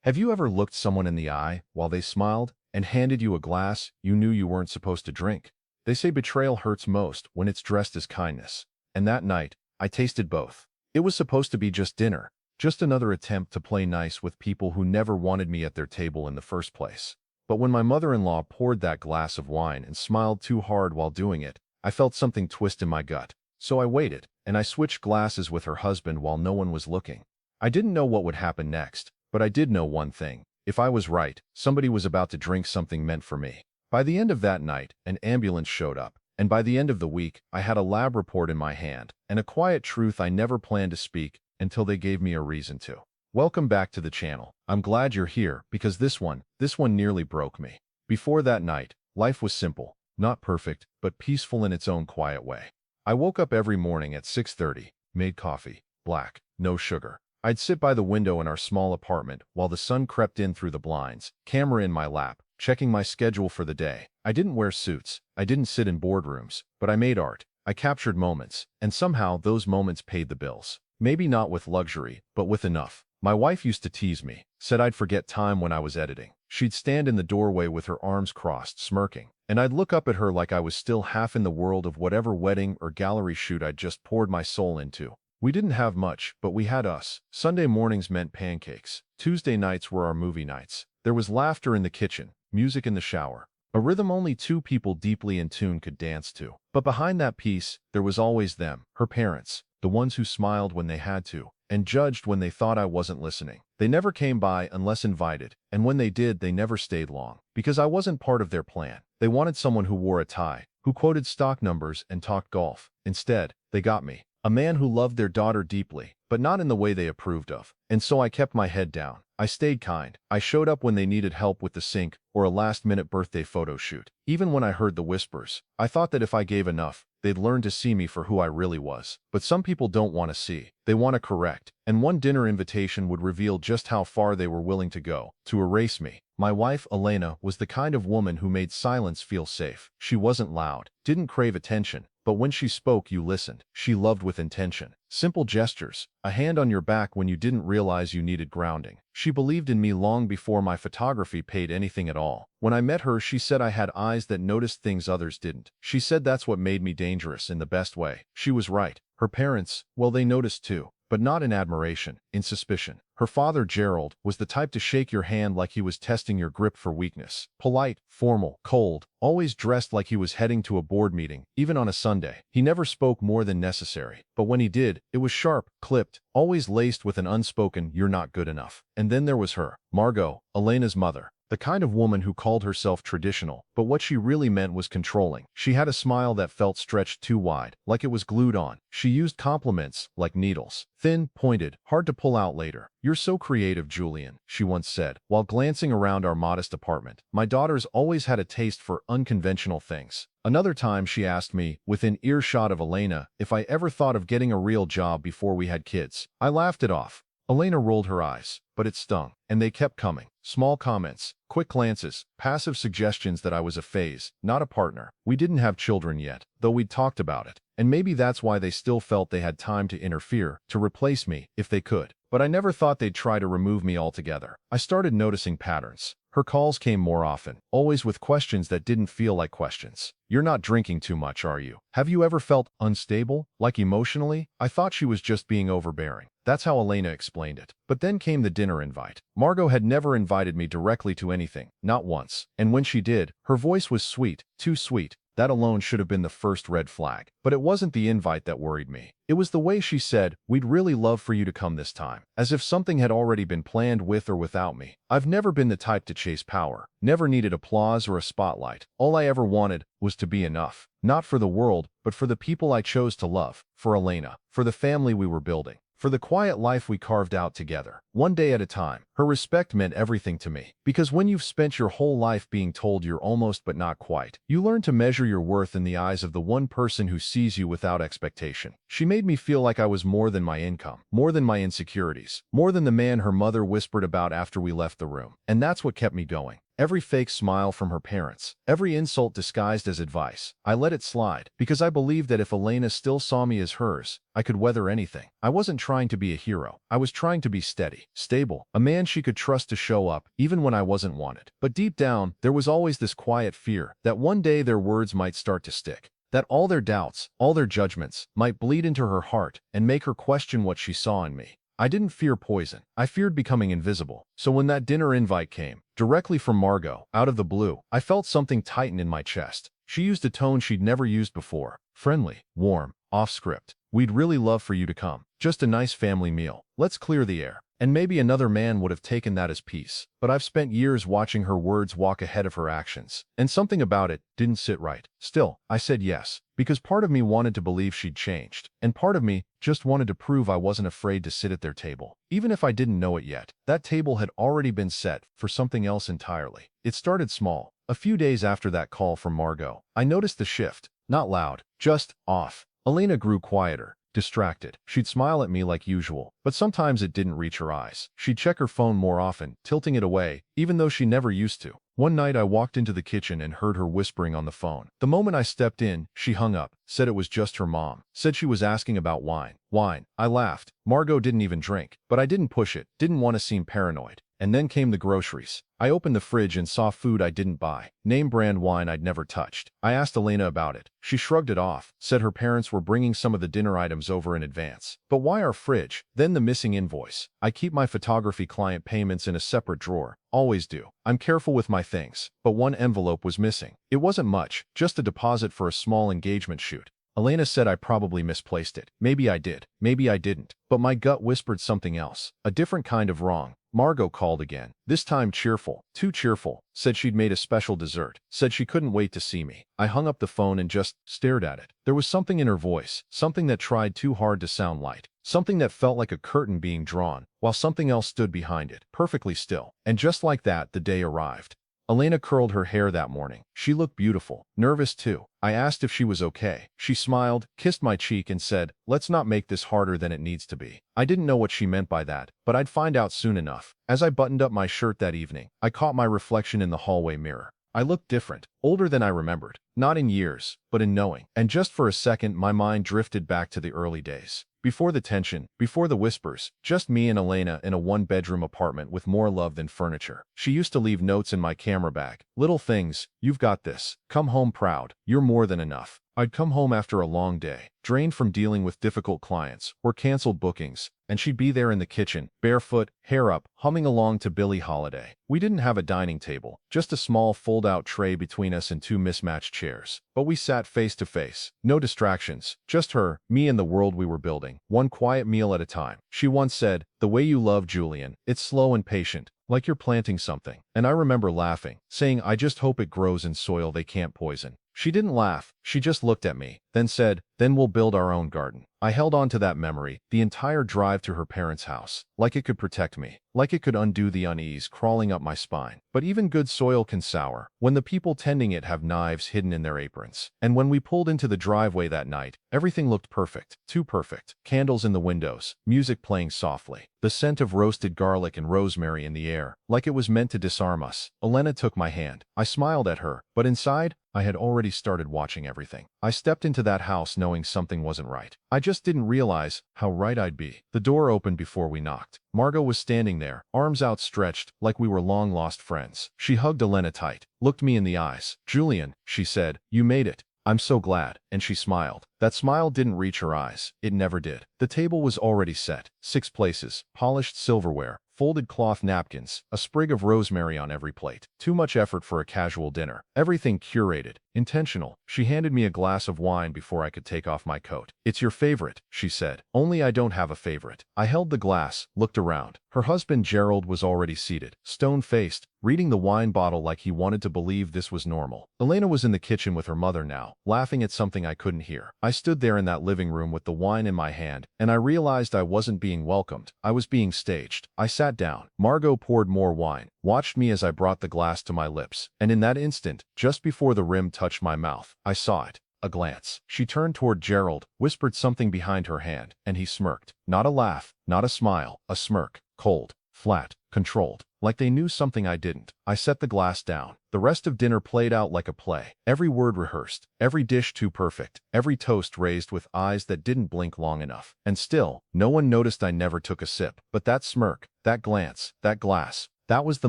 Have you ever looked someone in the eye while they smiled and handed you a glass you knew you weren't supposed to drink? They say betrayal hurts most when it's dressed as kindness. And that night, I tasted both. It was supposed to be just dinner, just another attempt to play nice with people who never wanted me at their table in the first place. But when my mother-in-law poured that glass of wine and smiled too hard while doing it, I felt something twist in my gut. So I waited, and I switched glasses with her husband while no one was looking. I didn't know what would happen next. But I did know one thing. If I was right, somebody was about to drink something meant for me. By the end of that night, an ambulance showed up. And by the end of the week, I had a lab report in my hand, and a quiet truth I never planned to speak until they gave me a reason to. Welcome back to the channel. I'm glad you're here because this one nearly broke me. Before that night, life was simple, not perfect, but peaceful in its own quiet way. I woke up every morning at 6:30, made coffee, black, no sugar. I'd sit by the window in our small apartment while the sun crept in through the blinds, camera in my lap, checking my schedule for the day. I didn't wear suits, I didn't sit in boardrooms, but I made art. I captured moments, and somehow those moments paid the bills. Maybe not with luxury, but with enough. My wife used to tease me, said I'd forget time when I was editing. She'd stand in the doorway with her arms crossed, smirking, and I'd look up at her like I was still half in the world of whatever wedding or gallery shoot I'd just poured my soul into. We didn't have much, but we had us. Sunday mornings meant pancakes. Tuesday nights were our movie nights. There was laughter in the kitchen, music in the shower, a rhythm only two people deeply in tune could dance to. But behind that peace, there was always them, her parents, the ones who smiled when they had to, and judged when they thought I wasn't listening. They never came by unless invited, and when they did, they never stayed long, because I wasn't part of their plan. They wanted someone who wore a tie, who quoted stock numbers and talked golf. Instead, they got me. A man who loved their daughter deeply, but not in the way they approved of. And so I kept my head down. I stayed kind. I showed up when they needed help with the sink or a last-minute birthday photo shoot. Even when I heard the whispers, I thought that if I gave enough, they'd learn to see me for who I really was. But some people don't want to see. They want to correct. And one dinner invitation would reveal just how far they were willing to go to erase me. My wife, Elena, was the kind of woman who made silence feel safe. She wasn't loud, didn't crave attention, but when she spoke, you listened. She loved with intention. Simple gestures, a hand on your back when you didn't realize you needed grounding. She believed in me long before my photography paid anything at all. When I met her, she said I had eyes that noticed things others didn't. She said that's what made me dangerous in the best way. She was right. Her parents, well, they noticed too. But not in admiration, in suspicion. Her father, Gerald, was the type to shake your hand like he was testing your grip for weakness. Polite, formal, cold, always dressed like he was heading to a board meeting, even on a Sunday. He never spoke more than necessary. But when he did, it was sharp, clipped, always laced with an unspoken, "You're not good enough." And then there was her, Margot, Elena's mother. The kind of woman who called herself traditional, but what she really meant was controlling. She had a smile that felt stretched too wide, like it was glued on. She used compliments like needles. Thin, pointed, hard to pull out later. "You're so creative, Julian," she once said, while glancing around our modest apartment. My daughters always had a taste for unconventional things. Another time she asked me, within earshot of Elena, if I ever thought of getting a real job before we had kids. I laughed it off. Elena rolled her eyes, but it stung, and they kept coming. Small comments, quick glances, passive suggestions that I was a phase, not a partner. We didn't have children yet, though we'd talked about it. And maybe that's why they still felt they had time to interfere, to replace me, if they could. But I never thought they'd try to remove me altogether. I started noticing patterns. Her calls came more often, always with questions that didn't feel like questions. "You're not drinking too much, are you? Have you ever felt unstable, like emotionally?" I thought she was just being overbearing. That's how Elena explained it. But then came the dinner invite. Margot had never invited me directly to anything, not once. And when she did, her voice was sweet, too sweet. That alone should have been the first red flag. But it wasn't the invite that worried me. It was the way she said, "We'd really love for you to come this time," as if something had already been planned with or without me. I've never been the type to chase power, never needed applause or a spotlight. All I ever wanted was to be enough. Not for the world, but for the people I chose to love, for Elena, for the family we were building, for the quiet life we carved out together, one day at a time. Her respect meant everything to me, because when you've spent your whole life being told you're almost but not quite, you learn to measure your worth in the eyes of the one person who sees you without expectation. She made me feel like I was more than my income, more than my insecurities, more than the man her mother whispered about after we left the room. And that's what kept me going. every fake smile from her parents, every insult disguised as advice. I let it slide, because I believed that if Elena still saw me as hers, I could weather anything. I wasn't trying to be a hero. I was trying to be steady, stable, a man she could trust to show up, even when I wasn't wanted. But deep down, there was always this quiet fear that one day their words might start to stick. That all their doubts, all their judgments, might bleed into her heart and make her question what she saw in me. I didn't fear poison. I feared becoming invisible. So when that dinner invite came, directly from Margot, out of the blue, I felt something tighten in my chest. She used a tone she'd never used before. Friendly, warm, off-script. We'd really love for you to come. Just a nice family meal. Let's clear the air. And maybe another man would have taken that as peace. But I've spent years watching her words walk ahead of her actions, and something about it didn't sit right. Still, I said yes, because part of me wanted to believe she'd changed, and part of me just wanted to prove I wasn't afraid to sit at their table. Even if I didn't know it yet, that table had already been set for something else entirely. It started small. A few days after that call from Margot, I noticed the shift. Not loud, just off. Elena grew quieter, distracted. She'd smile at me like usual, but sometimes it didn't reach her eyes. She'd check her phone more often, tilting it away, even though she never used to. One night I walked into the kitchen and heard her whispering on the phone. The moment I stepped in, she hung up, said it was just her mom, said she was asking about wine. Wine. I laughed. Margot didn't even drink, but I didn't push it, didn't want to seem paranoid. And then came the groceries. I opened the fridge and saw food I didn't buy, name brand wine I'd never touched. I asked Elena about it. She shrugged it off, said her parents were bringing some of the dinner items over in advance. But why our fridge? Then the missing invoice. I keep my photography client payments in a separate drawer. Always do. I'm careful with my things. But one envelope was missing. It wasn't much, just a deposit for a small engagement shoot. Elena said I probably misplaced it. Maybe I did. Maybe I didn't. But my gut whispered something else. A different kind of wrong. Margot called again, this time cheerful, too cheerful, said she'd made a special dessert, said she couldn't wait to see me. I hung up the phone and just stared at it. There was something in her voice, something that tried too hard to sound light, something that felt like a curtain being drawn, while something else stood behind it, perfectly still. And just like that, the day arrived. Elena curled her hair that morning. She looked beautiful, nervous too. I asked if she was okay. She smiled, kissed my cheek and said, let's not make this harder than it needs to be. I didn't know what she meant by that, but I'd find out soon enough. As I buttoned up my shirt that evening, I caught my reflection in the hallway mirror. I looked different, older than I remembered. Not in years, but in knowing. And just for a second, my mind drifted back to the early days. Before the tension, before the whispers, just me and Elena in a one-bedroom apartment with more love than furniture. She used to leave notes in my camera bag. Little things, you've got this. Come home proud. You're more than enough. I'd come home after a long day, drained from dealing with difficult clients or canceled bookings, and she'd be there in the kitchen, barefoot, hair up, humming along to Billie Holiday. We didn't have a dining table, just a small fold-out tray between us and two mismatched chairs. But we sat face to face. No distractions, just her, me and the world we were building, one quiet meal at a time. She once said, the way you love Julian, it's slow and patient, like you're planting something. And I remember laughing, saying I just hope it grows in soil they can't poison. She didn't laugh, she just looked at me, then said, then we'll build our own garden. I held on to that memory, the entire drive to her parents' house, like it could protect me, like it could undo the unease crawling up my spine. But even good soil can sour, when the people tending it have knives hidden in their aprons. And when we pulled into the driveway that night, everything looked perfect, too perfect. Candles in the windows, music playing softly, the scent of roasted garlic and rosemary in the air, like it was meant to disarm us. Elena took my hand. I smiled at her, but inside, I had already started watching everything. I stepped into that house knowing something wasn't right. I just didn't realize how right I'd be. The door opened before we knocked. Margot was standing there, arms outstretched, like we were long-lost friends. She hugged Elena tight, looked me in the eyes. Julian, she said, you made it. I'm so glad. And she smiled. That smile didn't reach her eyes. It never did. The table was already set. 6 places, polished silverware, folded cloth napkins, a sprig of rosemary on every plate. Too much effort for a casual dinner. Everything curated, intentional. She handed me a glass of wine before I could take off my coat. It's your favorite, she said. Only I don't have a favorite. I held the glass, looked around. Her husband Gerald was already seated, stone-faced, reading the wine bottle like he wanted to believe this was normal. Elena was in the kitchen with her mother now, laughing at something I couldn't hear. I stood there in that living room with the wine in my hand, and I realized I wasn't being welcomed. I was being staged. I sat down. Margot poured more wine, watched me as I brought the glass to my lips, and in that instant, just before the rim touched my mouth, I saw it. A glance. She turned toward Gerald, whispered something behind her hand, and he smirked. Not a laugh, not a smile, a smirk. Cold, flat, controlled, like they knew something I didn't. I set the glass down. The rest of dinner played out like a play. Every word rehearsed, every dish too perfect, every toast raised with eyes that didn't blink long enough. And still, no one noticed I never took a sip. But that smirk, that glance, that glass, that was the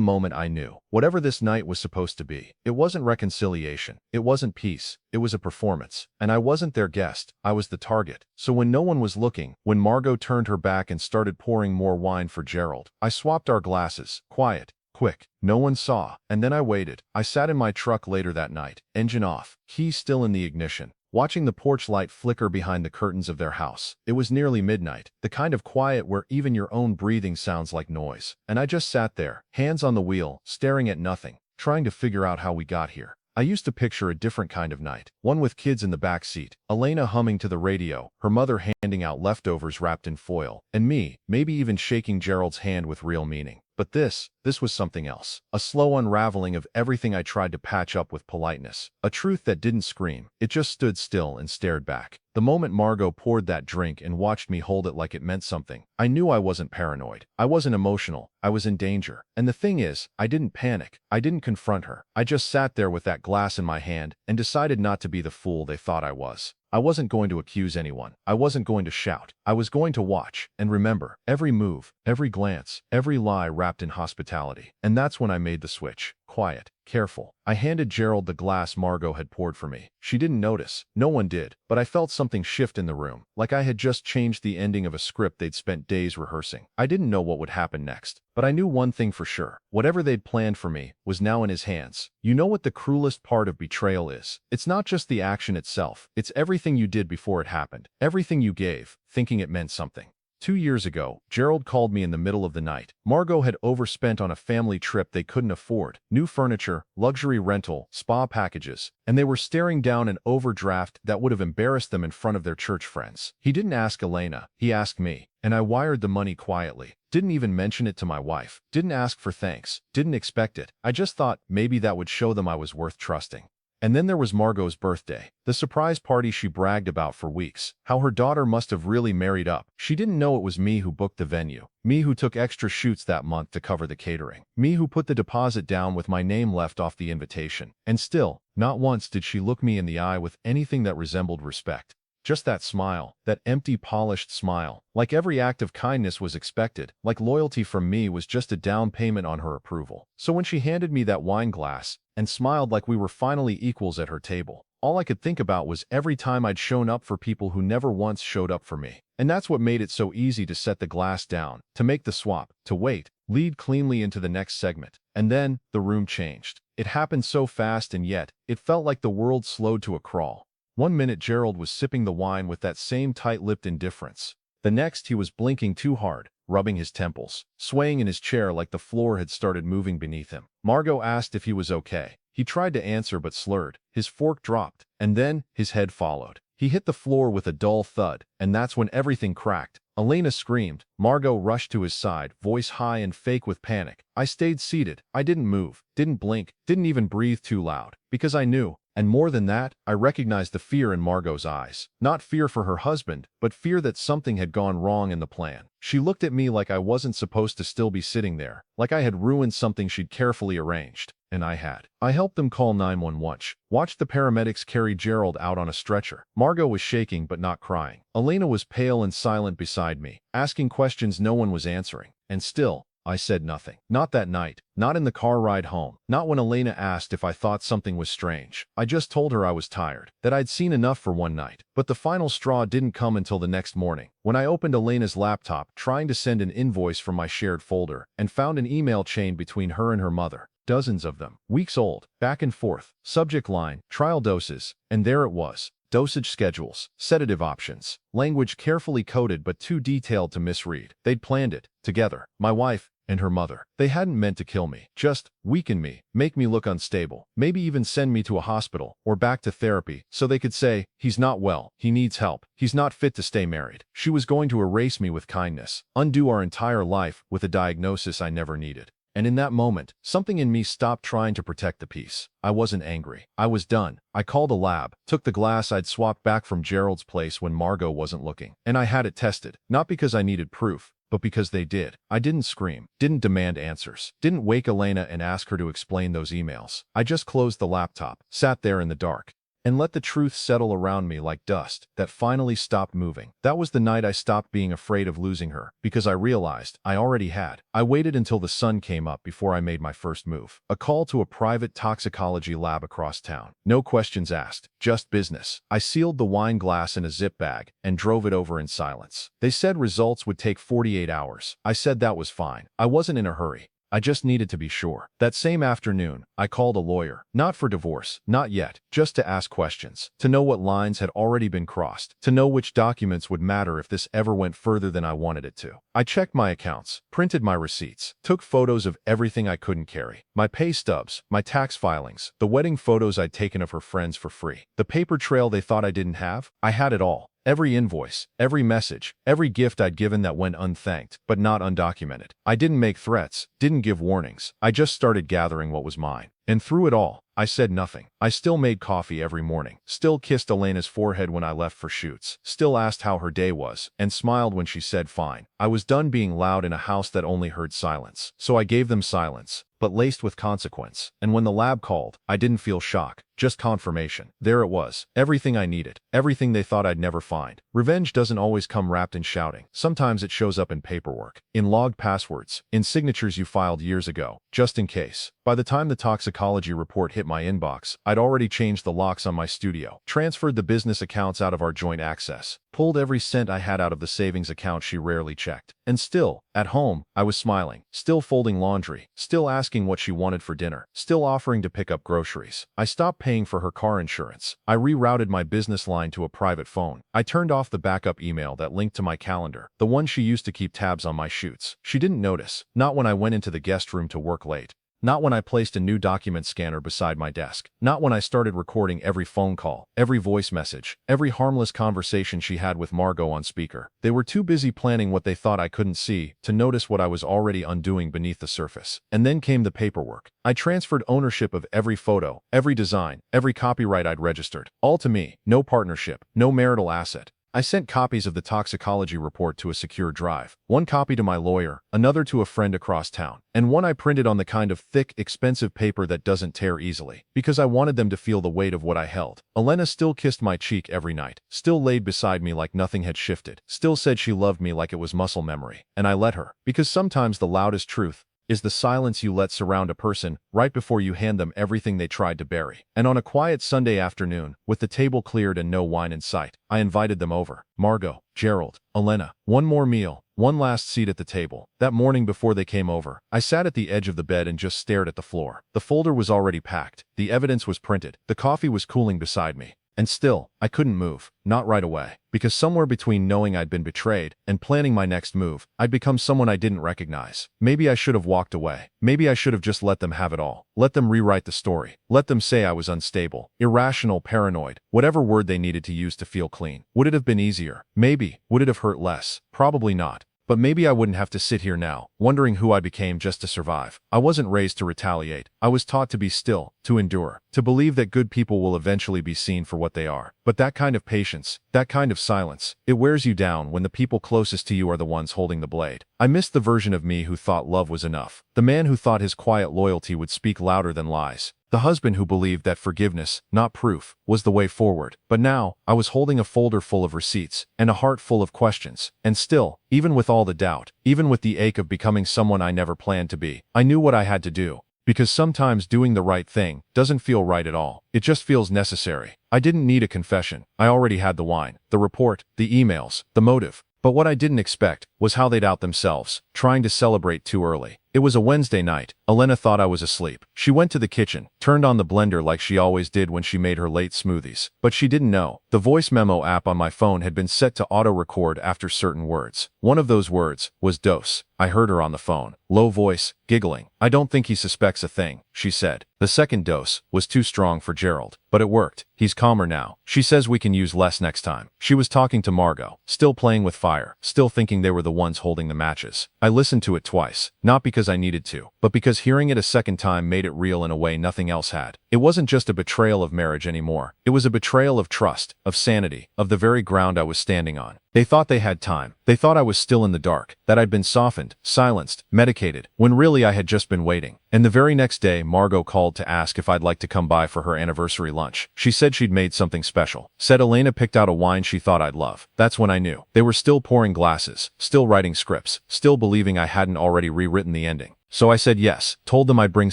moment I knew. Whatever this night was supposed to be, it wasn't reconciliation. It wasn't peace. It was a performance. And I wasn't their guest. I was the target. So when no one was looking, when Margot turned her back and started pouring more wine for Gerald, I swapped our glasses. Quiet. Quick. No one saw. And then I waited. I sat in my truck later that night, engine off, keys still in the ignition, watching the porch light flicker behind the curtains of their house. It was nearly midnight, the kind of quiet where even your own breathing sounds like noise. And I just sat there, hands on the wheel, staring at nothing, trying to figure out how we got here. I used to picture a different kind of night, one with kids in the back seat, Elena humming to the radio, her mother handing out leftovers wrapped in foil, and me, maybe even shaking Gerald's hand with real meaning. But this was something else. A slow unraveling of everything I tried to patch up with politeness. A truth that didn't scream. It just stood still and stared back. The moment Margot poured that drink and watched me hold it like it meant something, I knew I wasn't paranoid. I wasn't emotional. I was in danger. And the thing is, I didn't panic. I didn't confront her. I just sat there with that glass in my hand and decided not to be the fool they thought I was. I wasn't going to accuse anyone. I wasn't going to shout. I was going to watch and remember every move, every glance, every lie wrapped in hospitality. And that's when I made the switch. Quiet, careful. I handed Gerald the glass Margot had poured for me. She didn't notice. No one did. But I felt something shift in the room, like I had just changed the ending of a script they'd spent days rehearsing. I didn't know what would happen next, but I knew one thing for sure. Whatever they'd planned for me was now in his hands. You know what the cruelest part of betrayal is? It's not just the action itself. It's everything you did before it happened. Everything you gave, thinking it meant something. 2 years ago, Gerald called me in the middle of the night. Margot had overspent on a family trip they couldn't afford. New furniture, luxury rental, spa packages, and they were staring down an overdraft that would have embarrassed them in front of their church friends. He didn't ask Elena, he asked me, and I wired the money quietly. Didn't even mention it to my wife. Didn't ask for thanks. Didn't expect it. I just thought maybe that would show them I was worth trusting. And then there was Margot's birthday, the surprise party she bragged about for weeks, how her daughter must have really married up. She didn't know it was me who booked the venue, me who took extra shoots that month to cover the catering, me who put the deposit down with my name left off the invitation. And still, not once did she look me in the eye with anything that resembled respect. Just that smile, that empty, polished smile, like every act of kindness was expected, like loyalty from me was just a down payment on her approval. So when she handed me that wine glass and smiled like we were finally equals at her table, all I could think about was every time I'd shown up for people who never once showed up for me. And that's what made it so easy to set the glass down, to make the swap, to wait, lead cleanly into the next segment. And then, the room changed. It happened so fast and yet, it felt like the world slowed to a crawl. 1 minute Gerald was sipping the wine with that same tight-lipped indifference. The next he was blinking too hard, rubbing his temples, swaying in his chair like the floor had started moving beneath him. Margot asked if he was okay. He tried to answer but slurred. His fork dropped, and then his head followed. He hit the floor with a dull thud, and that's when everything cracked. Elena screamed. Margot rushed to his side, voice high and fake with panic. I stayed seated. I didn't move, didn't blink, didn't even breathe too loud, because I knew. And more than that, I recognized the fear in Margot's eyes. Not fear for her husband, but fear that something had gone wrong in the plan. She looked at me like I wasn't supposed to still be sitting there, like I had ruined something she'd carefully arranged. And I had. I helped them call 911, watched the paramedics carry Gerald out on a stretcher. Margot was shaking but not crying. Elena was pale and silent beside me, asking questions no one was answering. And still, I said nothing. Not that night, not in the car ride home, not when Elena asked if I thought something was strange. I just told her I was tired, that I'd seen enough for one night. But the final straw didn't come until the next morning, when I opened Elena's laptop trying to send an invoice from my shared folder, and found an email chain between her and her mother. Dozens of them, weeks old, back and forth, subject line, trial doses, and there it was. Dosage schedules, sedative options, language carefully coded but too detailed to misread. They'd planned it, together, my wife and her mother. They hadn't meant to kill me, just weaken me, make me look unstable, maybe even send me to a hospital or back to therapy so they could say, he's not well, he needs help, he's not fit to stay married. She was going to erase me with kindness, undo our entire life with a diagnosis I never needed. And in that moment, something in me stopped trying to protect the peace. I wasn't angry. I was done. I called a lab, took the glass I'd swapped back from Gerald's place when Margot wasn't looking, and I had it tested, not because I needed proof, but because they did. I didn't scream, didn't demand answers, didn't wake Elena and ask her to explain those emails. I just closed the laptop, sat there in the dark, and let the truth settle around me like dust that finally stopped moving. That was the night I stopped being afraid of losing her, because I realized I already had. I waited until the sun came up before I made my first move. A call to a private toxicology lab across town. No questions asked, just business. I sealed the wine glass in a zip bag and drove it over in silence. They said results would take 48 hours. I said that was fine. I wasn't in a hurry. I just needed to be sure. That same afternoon, I called a lawyer. Not for divorce, not yet, just to ask questions, to know what lines had already been crossed, to know which documents would matter if this ever went further than I wanted it to. I checked my accounts, printed my receipts, took photos of everything I couldn't carry. My pay stubs, my tax filings, the wedding photos I'd taken of her friends for free. The paper trail they thought I didn't have, I had it all. Every invoice, every message, every gift I'd given that went unthanked, but not undocumented. I didn't make threats, didn't give warnings. I just started gathering what was mine. And through it all, I said nothing. I still made coffee every morning, still kissed Elena's forehead when I left for shoots, still asked how her day was, and smiled when she said fine. I was done being loud in a house that only heard silence. So I gave them silence, but laced with consequence. And when the lab called, I didn't feel shock, just confirmation. There it was, everything I needed, everything they thought I'd never find. Revenge doesn't always come wrapped in shouting. Sometimes it shows up in paperwork, in logged passwords, in signatures you filed years ago, just in case. By the time the toxicology report hit my inbox, I'd already changed the locks on my studio, transferred the business accounts out of our joint access, pulled every cent I had out of the savings account she rarely checked. And still, at home, I was smiling, still folding laundry, still asking what she wanted for dinner, still offering to pick up groceries. I stopped paying for her car insurance. I rerouted my business line to a private phone. I turned off the backup email that linked to my calendar, the one she used to keep tabs on my shoots. She didn't notice, not when I went into the guest room to work late. Not when I placed a new document scanner beside my desk. Not when I started recording every phone call, every voice message, every harmless conversation she had with Margot on speaker. They were too busy planning what they thought I couldn't see to notice what I was already undoing beneath the surface. And then came the paperwork. I transferred ownership of every photo, every design, every copyright I'd registered. All to me, no partnership, no marital asset. I sent copies of the toxicology report to a secure drive, one copy to my lawyer, another to a friend across town, and one I printed on the kind of thick, expensive paper that doesn't tear easily, because I wanted them to feel the weight of what I held. Elena still kissed my cheek every night, still laid beside me like nothing had shifted, still said she loved me like it was muscle memory, and I let her, because sometimes the loudest truth is the silence you let surround a person right before you hand them everything they tried to bury. And on a quiet Sunday afternoon, with the table cleared and no wine in sight, I invited them over. Margot, Gerald, Elena. One more meal, one last seat at the table. That morning before they came over, I sat at the edge of the bed and just stared at the floor. The folder was already packed, the evidence was printed, the coffee was cooling beside me. And still, I couldn't move, not right away, because somewhere between knowing I'd been betrayed and planning my next move, I'd become someone I didn't recognize. Maybe I should have walked away. Maybe I should have just let them have it all. Let them rewrite the story. Let them say I was unstable, irrational, paranoid, whatever word they needed to use to feel clean. Would it have been easier? Maybe. Would it have hurt less? Probably not. But maybe I wouldn't have to sit here now, wondering who I became just to survive. I wasn't raised to retaliate. I was taught to be still, to endure, to believe that good people will eventually be seen for what they are. But that kind of patience, that kind of silence, it wears you down when the people closest to you are the ones holding the blade. I missed the version of me who thought love was enough. The man who thought his quiet loyalty would speak louder than lies. The husband who believed that forgiveness, not proof, was the way forward. But now, I was holding a folder full of receipts, and a heart full of questions. And still, even with all the doubt, even with the ache of becoming someone I never planned to be, I knew what I had to do. Because sometimes doing the right thing doesn't feel right at all. It just feels necessary. I didn't need a confession. I already had the wine, the report, the emails, the motive. But what I didn't expect was how they'd out themselves, trying to celebrate too early. It was a Wednesday night. Elena thought I was asleep. She went to the kitchen, turned on the blender like she always did when she made her late smoothies. But she didn't know. The voice memo app on my phone had been set to auto-record after certain words. One of those words was dose. I heard her on the phone, low voice, giggling. "I don't think he suspects a thing," she said. The second dose was too strong for Gerald, but it worked. He's calmer now. She says we can use less next time. She was talking to Margot, still playing with fire, still thinking they were the ones holding the matches. I listened to it twice, not because I needed to, but because hearing it a second time made it real in a way nothing else had. It wasn't just a betrayal of marriage anymore. It was a betrayal of trust, of sanity, of the very ground I was standing on. They thought they had time. They thought I was still in the dark, that I'd been softened, silenced, medicated, when really I had just been waiting. And the very next day, Margot called to ask if I'd like to come by for her anniversary lunch. She said she'd made something special. Said Elena picked out a wine she thought I'd love. That's when I knew. They were still pouring glasses, still writing scripts, still believing I hadn't already rewritten the ending. So I said yes, told them I'd bring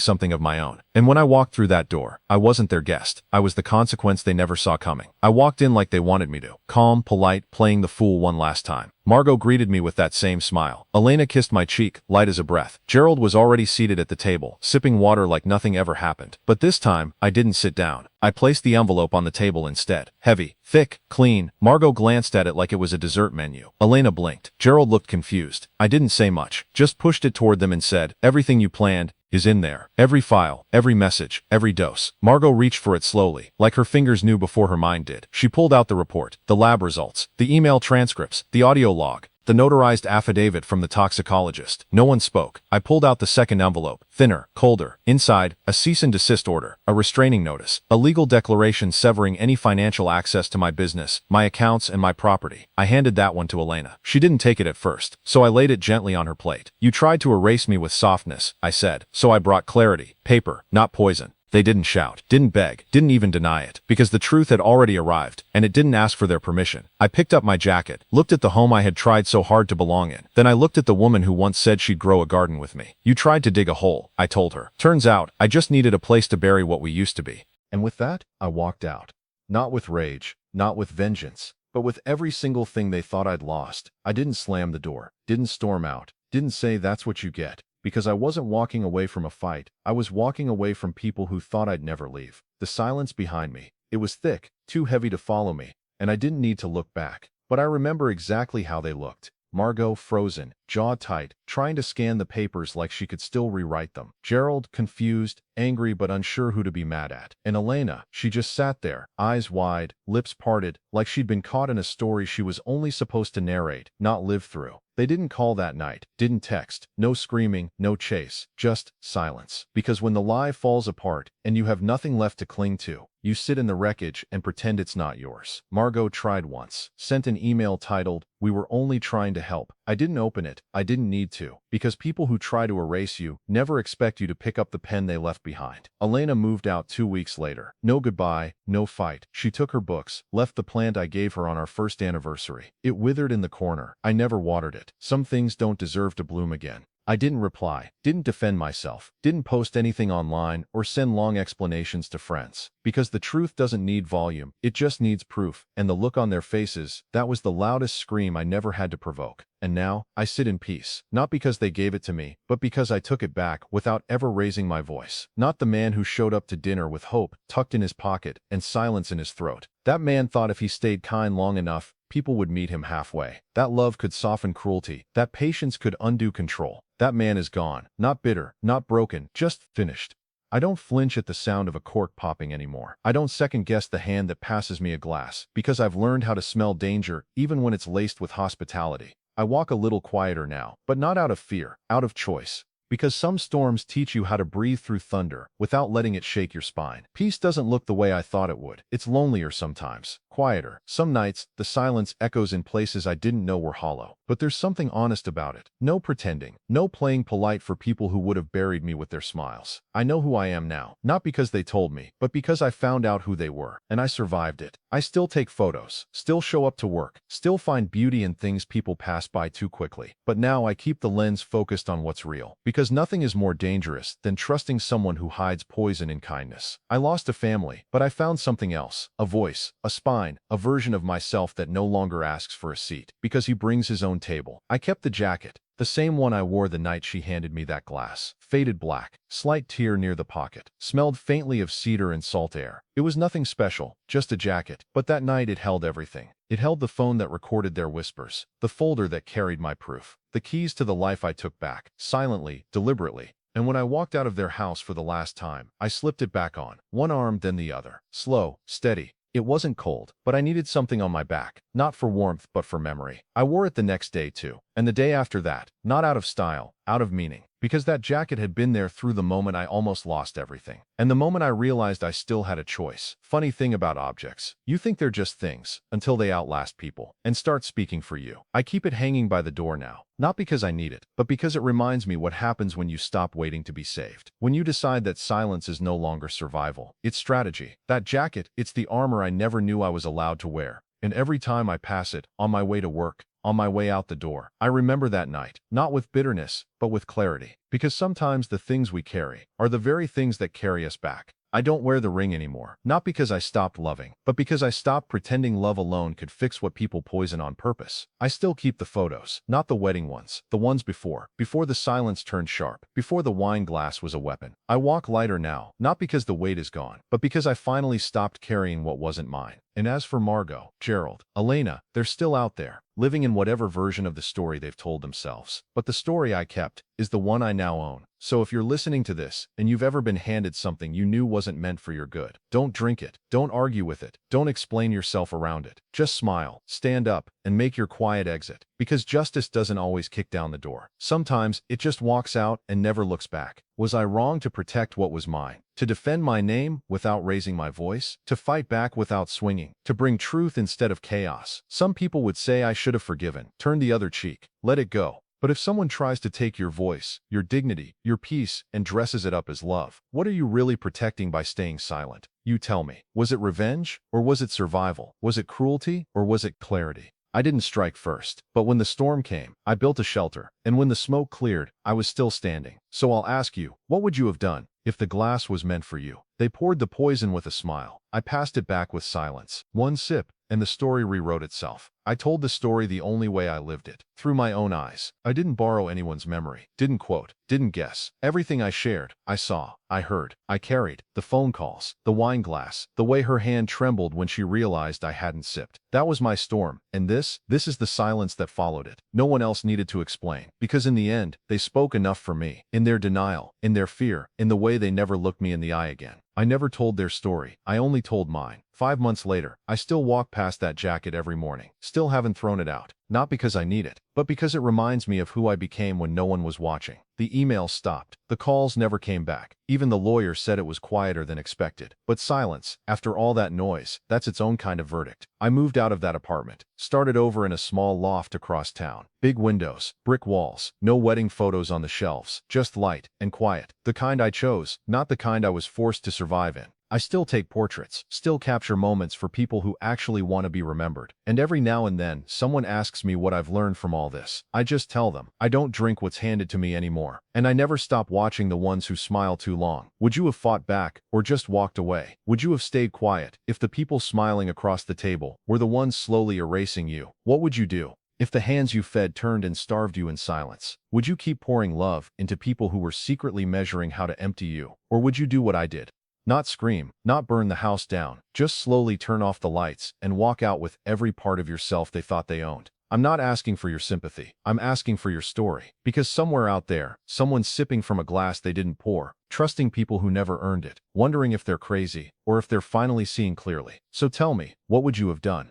something of my own. And when I walked through that door, I wasn't their guest. I was the consequence they never saw coming. I walked in like they wanted me to. Calm, polite, playing the fool one last time. Margot greeted me with that same smile. Elena kissed my cheek, light as a breath. Gerald was already seated at the table, sipping water like nothing ever happened. But this time, I didn't sit down. I placed the envelope on the table instead. Heavy, thick, clean. Margot glanced at it like it was a dessert menu. Elena blinked. Gerald looked confused. I didn't say much, just pushed it toward them and said, "Everything you planned is in there. Every file, every message, every dose." Margot reached for it slowly, like her fingers knew before her mind did. She pulled out the report, the lab results, the email transcripts, the audio log, the notarized affidavit from the toxicologist. No one spoke. I pulled out the second envelope, thinner, colder. Inside, a cease and desist order, a restraining notice, a legal declaration severing any financial access to my business, my accounts, and my property. I handed that one to Elena. She didn't take it at first, so I laid it gently on her plate. "You tried to erase me with softness," I said, "so I brought clarity, paper, not poison." They didn't shout, didn't beg, didn't even deny it, because the truth had already arrived, and it didn't ask for their permission. I picked up my jacket, looked at the home I had tried so hard to belong in. Then I looked at the woman who once said she'd grow a garden with me. "You tried to dig a hole," I told her. "Turns out, I just needed a place to bury what we used to be." And with that, I walked out. Not with rage, not with vengeance, but with every single thing they thought I'd lost. I didn't slam the door, didn't storm out, didn't say "that's what you get." Because I wasn't walking away from a fight, I was walking away from people who thought I'd never leave. The silence behind me, it was thick, too heavy to follow me, and I didn't need to look back. But I remember exactly how they looked. Margot frozen, jaw tight, trying to scan the papers like she could still rewrite them. Gerald confused, angry but unsure who to be mad at. And Elena, she just sat there, eyes wide, lips parted, like she'd been caught in a story she was only supposed to narrate, not live through. They didn't call that night, didn't text, no screaming, no chase, just silence. Because when the lie falls apart and you have nothing left to cling to, you sit in the wreckage and pretend it's not yours. Margot tried once, sent an email titled, "We were only trying to help." I didn't open it. I didn't need to. Because people who try to erase you never expect you to pick up the pen they left behind. Elena moved out 2 weeks later. No goodbye, no fight. She took her books, left the plant I gave her on our first anniversary. It withered in the corner. I never watered it. Some things don't deserve to bloom again. I didn't reply, didn't defend myself, didn't post anything online or send long explanations to friends. Because the truth doesn't need volume, it just needs proof. And the look on their faces, that was the loudest scream I never had to provoke. And now, I sit in peace. Not because they gave it to me, but because I took it back without ever raising my voice. Not the man who showed up to dinner with hope tucked in his pocket and silence in his throat. That man thought if he stayed kind long enough, people would meet him halfway. That love could soften cruelty. That patience could undo control. That man is gone. Not bitter, not broken, just finished. I don't flinch at the sound of a cork popping anymore. I don't second-guess the hand that passes me a glass, because I've learned how to smell danger even when it's laced with hospitality. I walk a little quieter now, but not out of fear, out of choice. Because some storms teach you how to breathe through thunder without letting it shake your spine. Peace doesn't look the way I thought it would. It's lonelier sometimes, quieter. Some nights, the silence echoes in places I didn't know were hollow. But there's something honest about it. No pretending, no playing polite for people who would have buried me with their smiles. I know who I am now, not because they told me, but because I found out who they were, and I survived it. I still take photos, still show up to work, still find beauty in things people pass by too quickly. But now I keep the lens focused on what's real. Because nothing is more dangerous than trusting someone who hides poison in kindness. I lost a family, but I found something else. A voice, a spine, a version of myself that no longer asks for a seat, because he brings his own table. I kept the jacket, the same one I wore the night she handed me that glass. Faded black, slight tear near the pocket, smelled faintly of cedar and salt air. It was nothing special, just a jacket. But that night it held everything. It held the phone that recorded their whispers, the folder that carried my proof, the keys to the life I took back, silently, deliberately. And when I walked out of their house for the last time, I slipped it back on, one arm then the other. Slow, steady. It wasn't cold, but I needed something on my back, not for warmth but for memory. I wore it the next day too, and the day after that, not out of style, out of meaning. Because that jacket had been there through the moment I almost lost everything. And the moment I realized I still had a choice. Funny thing about objects. You think they're just things, until they outlast people, and start speaking for you. I keep it hanging by the door now. Not because I need it, but because it reminds me what happens when you stop waiting to be saved. When you decide that silence is no longer survival. It's strategy. That jacket, it's the armor I never knew I was allowed to wear. And every time I pass it, on my way to work, on my way out the door, I remember that night, not with bitterness, but with clarity. Because sometimes the things we carry are the very things that carry us back. I don't wear the ring anymore, not because I stopped loving, but because I stopped pretending love alone could fix what people poison on purpose. I still keep the photos, not the wedding ones, the ones before the silence turned sharp, before the wine glass was a weapon. I walk lighter now, not because the weight is gone, but because I finally stopped carrying what wasn't mine. And as for Margot, Gerald, Elena, they're still out there, living in whatever version of the story they've told themselves. But the story I kept is the one I now own. So if you're listening to this, and you've ever been handed something you knew wasn't meant for your good, don't drink it, don't argue with it, don't explain yourself around it. Just smile, stand up, and make your quiet exit. Because justice doesn't always kick down the door. Sometimes it just walks out and never looks back. Was I wrong to protect what was mine? To defend my name without raising my voice? To fight back without swinging? To bring truth instead of chaos? Some people would say I should have forgiven, turned the other cheek, let it go. But if someone tries to take your voice, your dignity, your peace, and dresses it up as love, what are you really protecting by staying silent? You tell me. Was it revenge? Or was it survival? Was it cruelty? Or was it clarity? I didn't strike first, but when the storm came, I built a shelter, and when the smoke cleared, I was still standing. So I'll ask you, what would you have done if the glass was meant for you? They poured the poison with a smile. I passed it back with silence. One sip, and the story rewrote itself. I told the story the only way I lived it, through my own eyes. I didn't borrow anyone's memory, didn't quote, didn't guess. Everything I shared, I saw, I heard, I carried. The phone calls, the wine glass, the way her hand trembled when she realized I hadn't sipped. That was my storm, and this is the silence that followed it. No one else needed to explain, because in the end, they spoke enough for me. In their denial, in their fear, in the way they never looked me in the eye again. I never told their story, I only told mine. 5 months later, I still walk past that jacket every morning. Still haven't thrown it out. Not because I need it, but because it reminds me of who I became when no one was watching. The emails stopped. The calls never came back. Even the lawyer said it was quieter than expected. But silence, after all that noise, that's its own kind of verdict. I moved out of that apartment. Started over in a small loft across town. Big windows, brick walls, no wedding photos on the shelves, just light and quiet. The kind I chose, not the kind I was forced to survive in. I still take portraits, still capture moments for people who actually want to be remembered. And every now and then, someone asks me what I've learned from all this. I just tell them, I don't drink what's handed to me anymore. And I never stop watching the ones who smile too long. Would you have fought back, or just walked away? Would you have stayed quiet, if the people smiling across the table were the ones slowly erasing you? What would you do? If the hands you fed turned and starved you in silence, would you keep pouring love into people who were secretly measuring how to empty you? Or would you do what I did? Not scream, not burn the house down, just slowly turn off the lights and walk out with every part of yourself they thought they owned. I'm not asking for your sympathy, I'm asking for your story. Because somewhere out there, someone's sipping from a glass they didn't pour, trusting people who never earned it, wondering if they're crazy, or if they're finally seeing clearly. So tell me, what would you have done?